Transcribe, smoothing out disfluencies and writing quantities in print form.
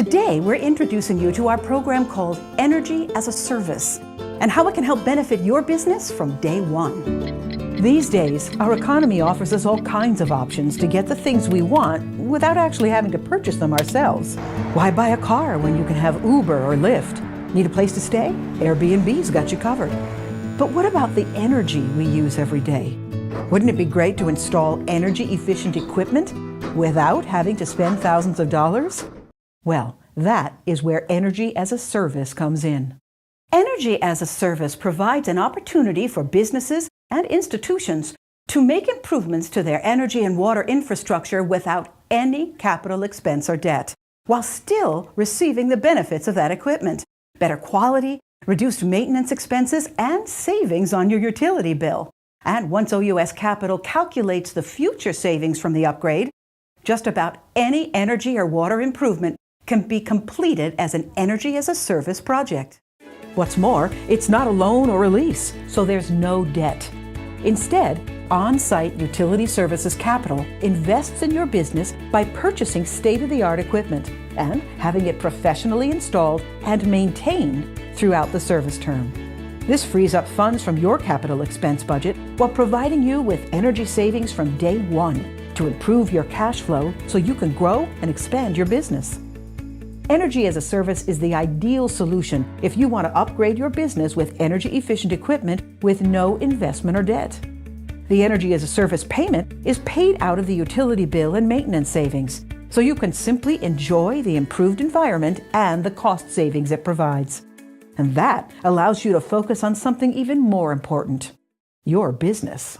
Today, we're introducing you to our program called Energy as a Service and how it can help benefit your business from day one. These days, our economy offers us all kinds of options to get the things we want without actually having to purchase them ourselves. Why buy a car when you can have Uber or Lyft? Need a place to stay? Airbnb's got you covered. But what about the energy we use every day? Wouldn't it be great to install energy-efficient equipment without having to spend thousands of dollars? Well, that is where Energy as a Service comes in. Energy as a Service provides an opportunity for businesses and institutions to make improvements to their energy and water infrastructure without any capital expense or debt, while still receiving the benefits of that equipment. Better quality, reduced maintenance expenses, and savings on your utility bill. And once OUS Capital calculates the future savings from the upgrade, just about any energy or water improvement can be completed as an Energy as a Service project. What's more, it's not a loan or a lease, so there's no debt. Instead, Onsite Utility Services Capital invests in your business by purchasing state-of-the-art equipment and having it professionally installed and maintained throughout the service term. This frees up funds from your capital expense budget while providing you with energy savings from day one to improve your cash flow so you can grow and expand your business. Energy as a Service is the ideal solution if you want to upgrade your business with energy-efficient equipment with no investment or debt. The Energy as a Service payment is paid out of the utility bill and maintenance savings, so you can simply enjoy the improved environment and the cost savings it provides. And that allows you to focus on something even more important: your business.